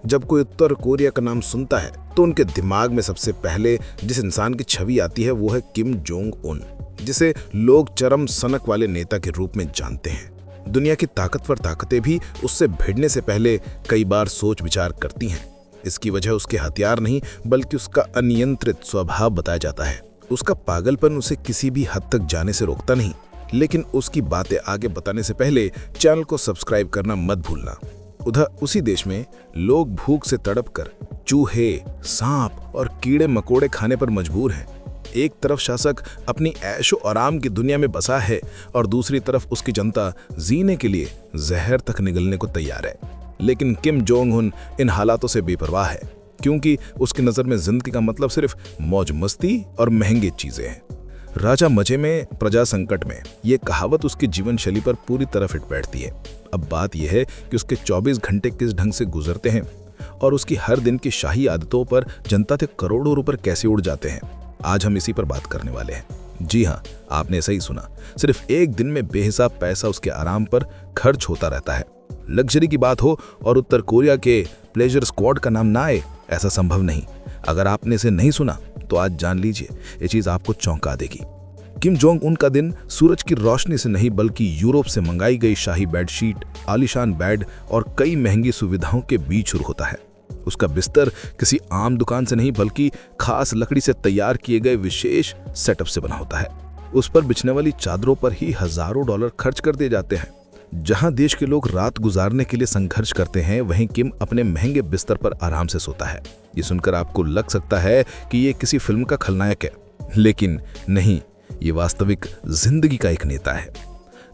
जब कोई उत्तर कोरिया का नाम सुनता है तो उनके दिमाग में सबसे पहले जिस इंसान की छवि आती है वो है किम जोंग उन, जिसे लोग चरम सनक वाले नेता के रूप में जानते हैं। दुनिया की ताकतवर ताकतें भी उससे भिड़ने से पहले कई बार सोच विचार करती हैं। इसकी वजह उसके हथियार नहीं बल्कि उसका अनियंत्रित स्वभाव बताया जाता है। उसका पागलपन उसे किसी भी हद तक जाने से रोकता नहीं। लेकिन उसकी बातें आगे बताने से पहले चैनल को सब्सक्राइब करना मत भूलना। उधर उसी देश में लोग भूख से तड़प कर चूहे, सांप और कीड़े मकोड़े खाने पर मजबूर हैं। एक तरफ शासक अपनी ऐशो आराम की दुनिया में बसा है और दूसरी तरफ उसकी जनता जीने के लिए जहर तक निगलने को तैयार है। लेकिन किम जोंग उन इन हालातों से बेपरवाह है, क्योंकि उसकी नज़र में जिंदगी का मतलब सिर्फ मौज मस्ती और महंगी चीजें हैं। राजा मजे में प्रजा संकट में, ये कहावत उसकी जीवन शैली पर पूरी तरह फिट बैठती है। अब बात यह है कि उसके 24 घंटे किस ढंग से गुजरते हैं और उसकी हर दिन की शाही आदतों पर जनता के करोड़ों रुपए कैसे उड़ जाते हैं। आज हम इसी पर बात करने वाले हैं। जी हाँ, आपने सही सुना, सिर्फ एक दिन में बेहिसाब पैसा उसके आराम पर खर्च होता रहता है। लग्जरी की बात हो और उत्तर कोरिया के प्लेजर स्क्वाड का नाम ना आए, ऐसा संभव नहीं। अगर आपने इसे नहीं सुना तो आज जान लीजिए, ये चीज आपको चौंका देगी। किम जोंग उन का दिन सूरज की रोशनी से नहीं बल्कि यूरोप से मंगाई गई शाही बेडशीट, आलीशान बेड और कई महंगी सुविधाओं के बीच शुरू होता है। उसका बिस्तर किसी आम दुकान से नहीं बल्कि खास लकड़ी से तैयार किए गए विशेष सेटअप से बना होता है। उस पर बिछने वाली चादरों पर ही हजारों डॉलर खर्च कर दिए जाते हैं। जहां देश के लोग रात गुजारने के लिए संघर्ष करते हैं, वहीं किम अपने महंगे बिस्तर पर आराम से सोता है। ये सुनकर आपको लग सकता है कि ये किसी फिल्म का खलनायक है, लेकिन नहीं, ये वास्तविक जिंदगी का एक नेता है।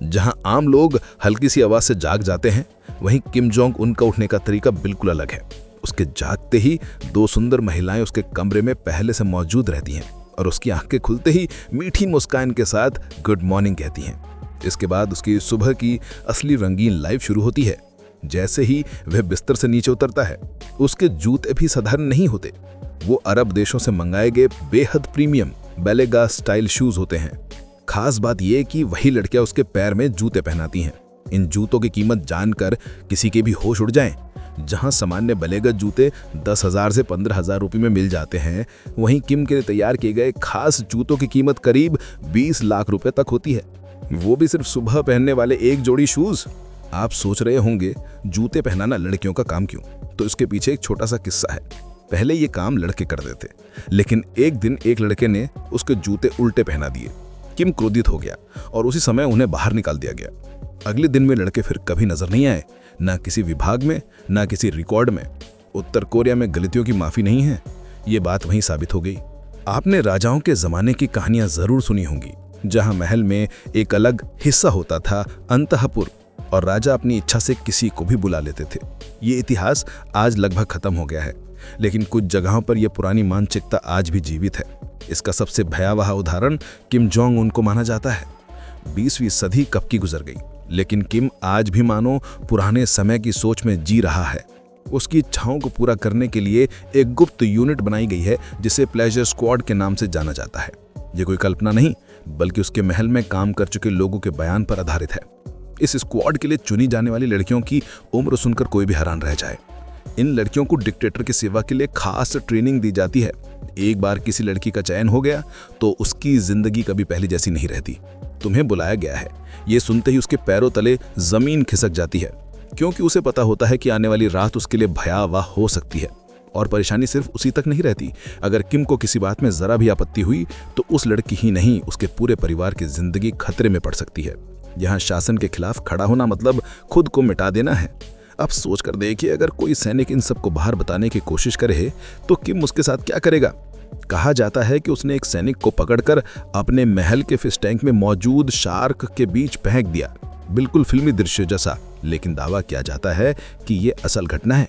जहां आम लोग हल्की सी आवाज से जाग जाते हैं, वहीं किम जोंग उनका उठने का तरीका बिल्कुल अलग है। उसके जागते ही दो सुंदर महिलाएं उसके कमरे में पहले से मौजूद रहती हैं और उसकी आंखें खुलते ही मीठी मुस्कान के साथ गुड मॉर्निंग कहती हैं। इसके बाद उसकी सुबह की असली रंगीन लाइफ शुरू होती है। जैसे ही वह बिस्तर से नीचे उतरता है, उसके जूते भी साधारण नहीं होते। वो अरब देशों से मंगाए गए बेहद प्रीमियम बेलेगा स्टाइल शूज होते हैं। खास बात यह कि वही लड़कियां उसके पैर में जूते पहनाती हैं। इन जूतों की कीमत जानकर किसी के भी होश उड़ जाएं। जहां सामान्य बेलेगा जूते 10,000 से 15,000 रुपये में मिल जाते हैं, वहीं किम के लिए तैयार किए गए खास जूतों की कीमत करीब 20 लाख रुपए तक होती है। वो भी सिर्फ सुबह पहनने वाले एक जोड़ी शूज। आप सोच रहे होंगे जूते पहनाना लड़कियों का काम क्यों? तो इसके पीछे एक छोटा सा किस्सा है। पहले ये काम लड़के करते थे, लेकिन एक दिन एक लड़के ने उसके जूते उल्टे पहना दिए। किम क्रोधित हो गया और उसी समय उन्हें बाहर निकाल दिया गया। अगले दिन में लड़के फिर कभी नजर नहीं आए, ना किसी विभाग में ना किसी रिकॉर्ड में। उत्तर कोरिया में गलतियों की माफी नहीं है, ये बात वहीं साबित हो गई। आपने राजाओं के जमाने की कहानियां जरूर सुनी होंगी, जहां महल में एक अलग हिस्सा होता था, अंतःपुर, और राजा अपनी इच्छा से किसी को भी बुला लेते थे। ये इतिहास आज लगभग खत्म हो गया है, लेकिन कुछ जगहों पर यह पुरानी मानसिकता आज भी जीवित है। इसका सबसे भयावह उदाहरण किम जोंग उन को माना जाता है। 20वीं सदी कब की गुजर गई, लेकिन किम आज भी मानो पुराने समय की सोच में जी रहा है। उसकी इच्छाओं को पूरा करने के लिए एक गुप्त यूनिट बनाई गई है, जिसे प्लेजर स्क्वाड के नाम से जाना जाता है। ये कोई कल्पना नहीं बल्कि उसके महल में काम कर चुके लोगों के बयान पर आधारित है। इस स्क्वाड के लिए चुनी जाने वाली लड़कियों की उम्र सुनकर कोई भी हैरान रह जाए। इन लड़कियों को डिक्टेटर की सेवा के लिए खास ट्रेनिंग दी जाती है। एक बार किसी लड़की का चयन हो गया तो उसकी जिंदगी कभी पहले जैसी नहीं रहती। तुम्हें बुलाया गया है, ये सुनते ही उसके पैरों तले जमीन खिसक जाती है, क्योंकि उसे पता होता है कि आने वाली रात उसके लिए भयावह हो सकती है। और परेशानी सिर्फ उसी तक नहीं रहती। अगर किम को किसी बात में जरा भी आपत्ति हुई तो उस लड़की ही नहीं, उसके पूरे परिवार की जिंदगी खतरे में पड़ सकती है। यहाँ शासन के खिलाफ खड़ा होना मतलब खुद को मिटा देना है। अब सोच कर देखिए, अगर कोई सैनिक इन सबको बाहर बताने की कोशिश करे तो किम उसके साथ क्या करेगा? कहा जाता है कि उसने एक सैनिक को पकड़कर अपने महल के फिश टैंक में मौजूद शार्क के बीच फेंक दिया, बिल्कुल फिल्मी दृश्य जैसा। लेकिन दावा किया जाता है कि ये असल घटना है।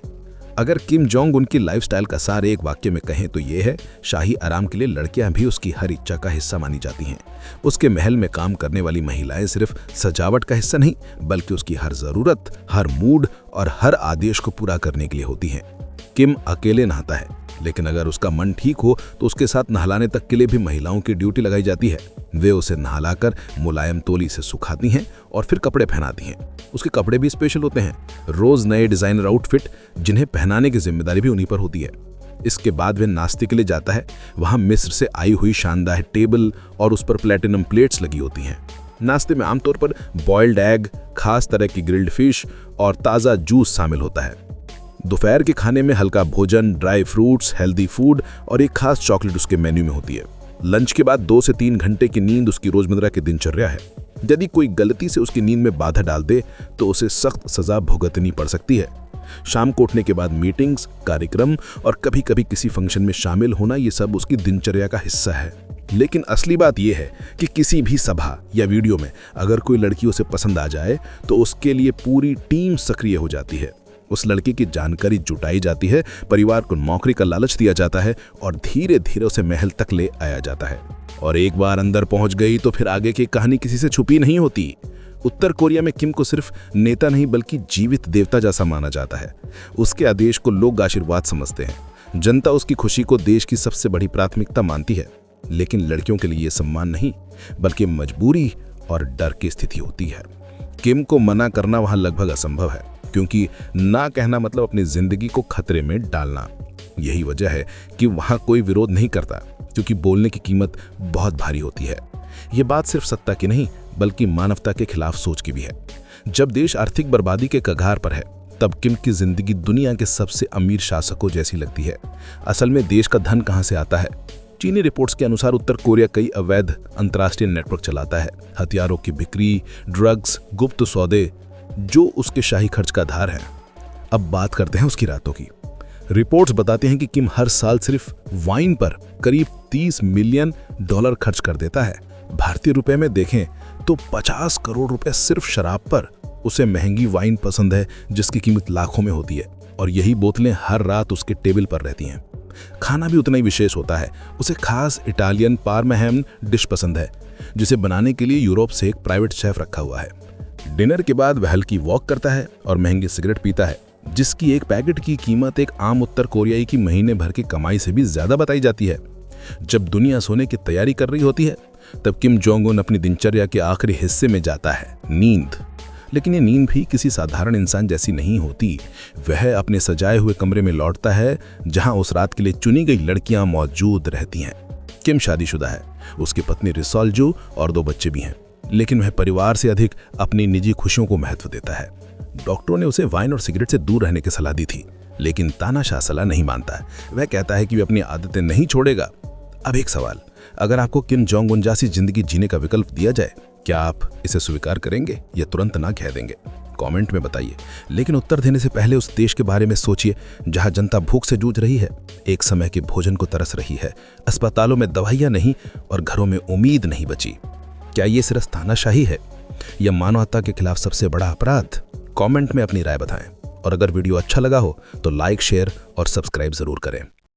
अगर किम जोंग उनकी लाइफस्टाइल का सार एक वाक्य में कहें तो ये है, शाही आराम के लिए लड़कियां भी उसकी हर इच्छा का हिस्सा मानी जाती हैं। उसके महल में काम करने वाली महिलाएं सिर्फ सजावट का हिस्सा नहीं बल्कि उसकी हर जरूरत, हर मूड और हर आदेश को पूरा करने के लिए होती हैं। किम अकेले नहाता है, लेकिन अगर उसका मन ठीक हो तो उसके साथ नहलाने तक के लिए भी महिलाओं की ड्यूटी लगाई जाती है। वे उसे नहलाकर मुलायम तौली से सुखाती हैं और फिर कपड़े पहनाती हैं। उसके कपड़े भी स्पेशल होते हैं, रोज नए डिजाइनर आउटफिट, जिन्हें पहनाने की जिम्मेदारी भी उन्हीं पर होती है। इसके बाद वे नाश्ते के लिए जाता है। वहां मिस्र से आई हुई शानदार टेबल और उस पर प्लेटिनम प्लेट्स लगी होती हैं। नाश्ते में आमतौर पर बॉइल्ड एग, खास तरह की ग्रिल्ड फिश और ताज़ा जूस शामिल होता है। दोपहर के खाने में हल्का भोजन, ड्राई फ्रूट्स, हेल्दी फूड और एक खास चॉकलेट उसके मेन्यू में होती है। लंच के बाद 2 से 3 घंटे की नींद उसकी रोजमर्रा की दिनचर्या है। यदि कोई गलती से उसकी नींद में बाधा डाल दे तो उसे सख्त सजा भुगतनी पड़ सकती है। शाम को उठने के बाद मीटिंग्स, कार्यक्रम और कभी कभी किसी फंक्शन में शामिल होना, ये सब उसकी दिनचर्या का हिस्सा है। लेकिन असली बात यह है कि किसी भी सभा या वीडियो में अगर कोई लड़की उसे पसंद आ जाए तो उसके लिए पूरी टीम सक्रिय हो जाती है। उस लड़की की जानकारी जुटाई जाती है, परिवार को नौकरी का लालच दिया जाता है और धीरे धीरे उसे महल तक ले आया जाता है। और एक बार अंदर पहुंच गई तो फिर आगे की कहानी किसी से छुपी नहीं होती। उत्तर कोरिया में किम को सिर्फ नेता नहीं बल्कि जीवित देवता जैसा माना जाता है। उसके आदेश को लोग आशीर्वाद समझते हैं। जनता उसकी खुशी को देश की सबसे बड़ी प्राथमिकता मानती है। लेकिन लड़कियों के लिए यह सम्मान नहीं बल्कि मजबूरी और डर की स्थिति होती है। किम को मना करना वहां लगभग असंभव है, क्योंकि ना कहना मतलब अपनी जिंदगी को खतरे में डालना। यही वजह है कि वहां कोई विरोध नहीं करता, क्योंकि बोलने की कीमत बहुत भारी होती है। ये बात सिर्फ सत्ता की नहीं बल्कि मानवता के खिलाफ सोच की भी है। जब देश आर्थिक बर्बादी के कगार पर है तब किम की जिंदगी दुनिया के सबसे अमीर शासकों जैसी लगती है। असल में देश का धन कहां से आता है? चीनी रिपोर्ट्स के अनुसार उत्तर कोरिया कई अवैध अंतर्राष्ट्रीय नेटवर्क चलाता है। हथियारों की बिक्री, ड्रग्स, गुप्त सौदे, जो उसके शाही खर्च का आधार है। अब बात करते हैं उसकी रातों की। रिपोर्ट्स बताते हैं कि किम हर साल सिर्फ वाइन पर करीब $30 मिलियन खर्च कर देता है। भारतीय रुपए में देखें तो 50 करोड़ रुपए सिर्फ शराब पर। उसे महंगी वाइन पसंद है जिसकी कीमत लाखों में होती है, और यही बोतलें हर रात उसके टेबल पर रहती हैं। खाना भी उतना ही विशेष होता है। उसे खास इटालियन पार्मेहन डिश पसंद है, जिसे बनाने के लिए यूरोप से एक प्राइवेट शेफ रखा हुआ है। डिनर के बाद वह हल्की वॉक करता है और महंगी सिगरेट पीता है, जिसकी एक पैकेट की कीमत एक आम उत्तर कोरियाई की महीने भर की कमाई से भी ज्यादा बताई जाती है। जब दुनिया सोने की तैयारी कर रही होती है तब किम जोंग उन अपनी दिनचर्या के आखिरी हिस्से में जाता है, नींद। लेकिन ये नींद भी किसी साधारण इंसान जैसी नहीं होती। वह अपने सजाए हुए कमरे में लौटता है जहां उस रात के लिए चुनी गई लड़कियां मौजूद रहती हैं। किम शादीशुदा है, उसकी पत्नी रिसोल जो और 2 बच्चे भी हैं, लेकिन वह परिवार से अधिक अपनी निजी खुशियों को महत्व देता है। डॉक्टरों ने उसे वाइन और सिगरेट से दूर रहने की सलाह दी थी, लेकिन तानाशाह सलाह नहीं मानता है। वह कहता है कि वह अपनी आदतें नहीं छोड़ेगा। अब एक सवाल, अगर आपको किम जोंग उन जैसी जिंदगी जीने का विकल्प दिया जाए, क्या आप इसे स्वीकार करेंगे या तुरंत ना कह देंगे? कमेंट में बताइए। लेकिन उत्तर देने से पहले उस देश के बारे में सोचिए जहां जनता भूख से जूझ रही है, एक समय के भोजन को तरस रही है, अस्पतालों में दवाइयां नहीं और घरों में उम्मीद नहीं बची। क्या ये सिर्फ तानाशाही है या मानवता के खिलाफ सबसे बड़ा अपराध? कमेंट में अपनी राय बताएं, और अगर वीडियो अच्छा लगा हो तो लाइक, शेयर और सब्सक्राइब जरूर करें।